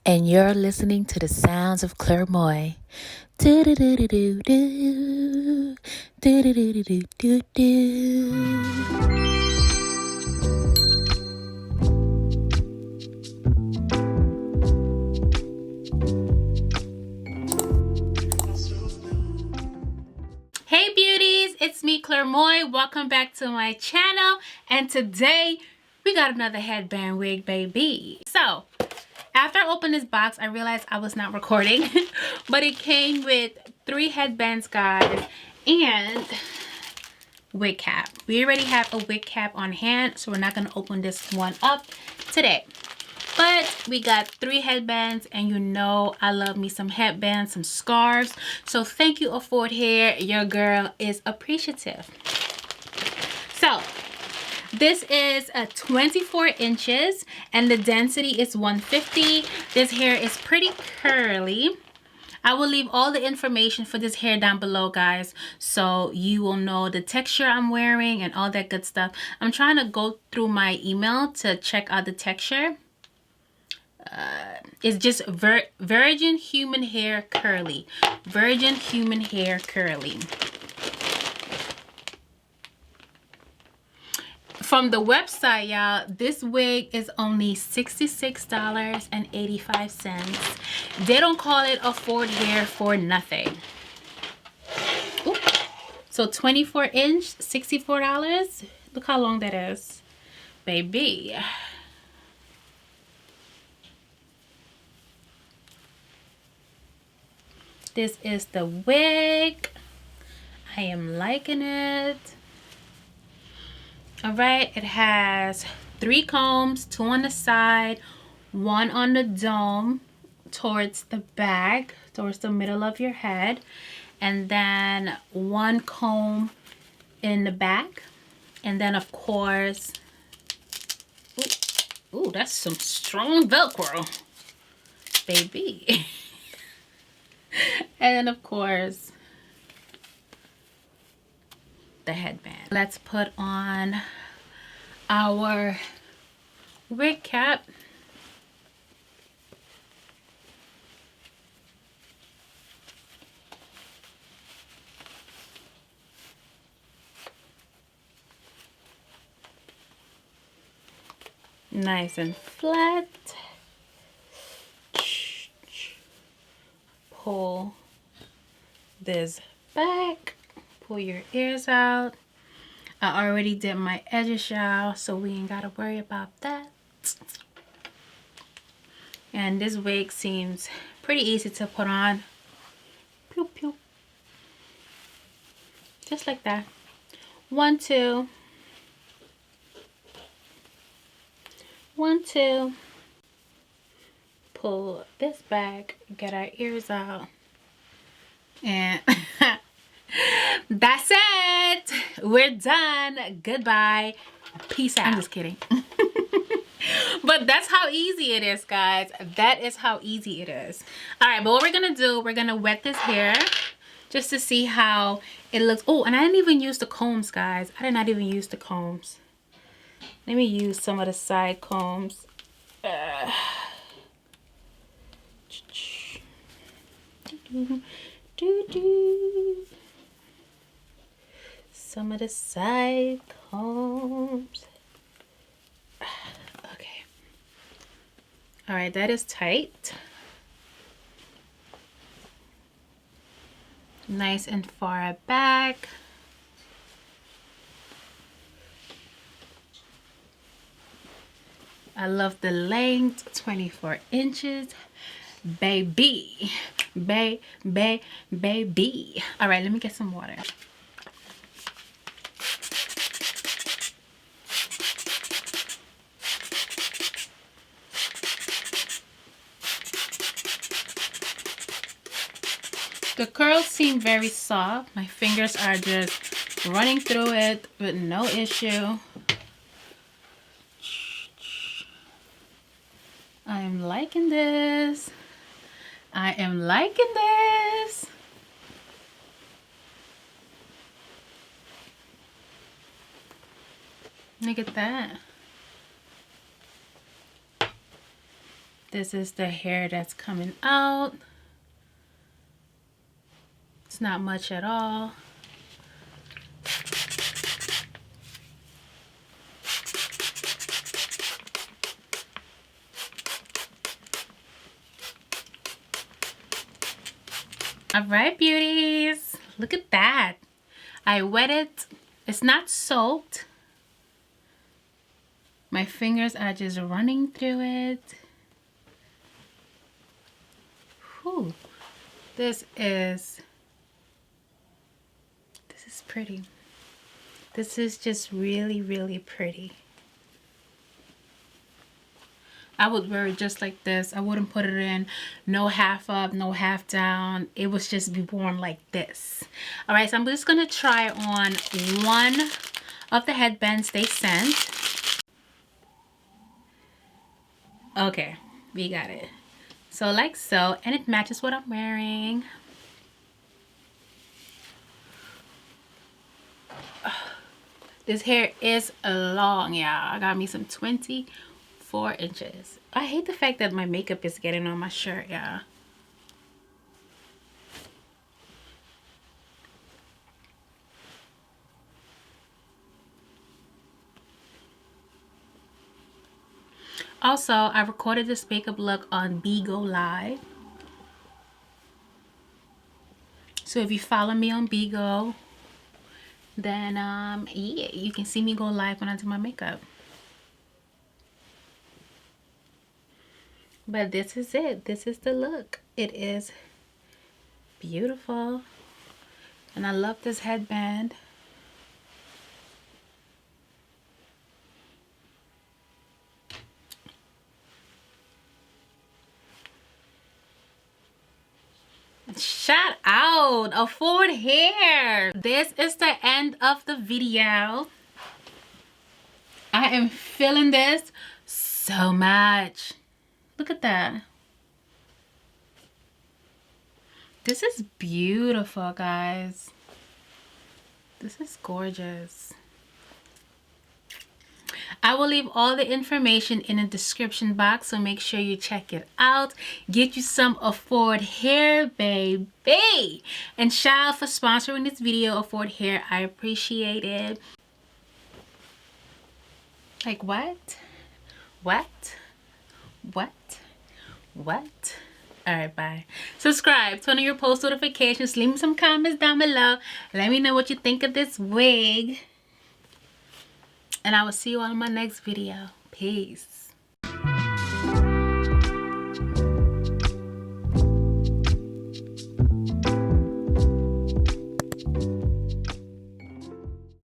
and you're listening to the sounds of Clermont. Do-do-do-do-do-do. Do-do-do-do-do-do. Hey beauties, it's me Clermont. Welcome back to my channel, and today we got another headband wig, baby. So after I opened this box, I realized I was not recording, but it came with 3 headbands, guys, and wig cap. We already have a wig cap on hand, so we're not gonna open this one up today. But we got 3 headbands, and you know I love me some headbands, some scarves. So thank you, Affordhair. Your girl is appreciative. So this is 24 inches, and the density is 150. This hair is pretty curly. I will leave all the information for this hair down below, guys, so you will know the texture I'm wearing and all that good stuff. I'm trying to go through my email to check out the texture. It's just virgin human hair curly. Virgin human hair curly. From the website, y'all, this wig is only $66.85. They don't call it Affordhair for nothing. Ooh. So 24 inch, $64. Look how long that is, baby. This is the wig. I am liking it. All right, it has 3 combs, 2 on the side, 1 on the dome towards the back, towards the middle of your head, and then 1 comb in the back, and then of course, ooh, that's some strong Velcro, baby. And of course, the headband. Let's put on our wig cap. Nice and flat. Pull this back. Pull your ears out. I already did my edges, y'all, so we ain't gotta worry about that. And this wig seems pretty easy to put on. Pew pew. Just like that. 1, 2. 1, 2. Pull this back, get our ears out, and that's it. We're done. Goodbye. Peace out. I'm just kidding. But that's how easy it is, guys. That is how easy it is. All right, but what we're gonna do, we're gonna wet this hair just to see how it looks. Oh, and I didn't even use the combs, guys. I did not even use the combs. Let me use some of the side combs. Some of the side combs. Okay. All right, that is tight. Nice and far back. I love the length, 24 inches. Baby. Baby. All right, let me get some water. The curls seem very soft. My fingers are just running through it with no issue. I am liking this. I am liking this. Look at that. This is the hair that's coming out. It's not much at all. All right, beauties, look at that. I wet it. It's not soaked. My fingers are just running through it. Whew. This is pretty. This is just really, really pretty. I would wear it just like this. I wouldn't put it in no half up, no half down. It was just be worn like this. All right, so I'm just gonna try on one of the headbands they sent. Okay, we got it. So like so, and it matches what I'm wearing. This hair is long, y'all. I got me some 24 inches. I hate the fact that my makeup is getting on my shirt, y'all. Also, I recorded this makeup look on BIGOLive. So if you follow me on Bigo, then yeah, you can see me go live when I do my makeup. But this is it. This is the look. It is beautiful. And I love this headband. Shout out Affordhair. This is the end of the video. I am feeling this so much. Look at that. This is beautiful, guys. This is gorgeous. I will leave all the information in the description box, so make sure you check it out. Get you some Affordhair, baby. And shout out for sponsoring this video, Affordhair. I appreciate it. Like what? What? What? What? Alright, bye. Subscribe, turn on your post notifications, leave me some comments down below. Let me know what you think of this wig. And I will see you all in my next video. Peace.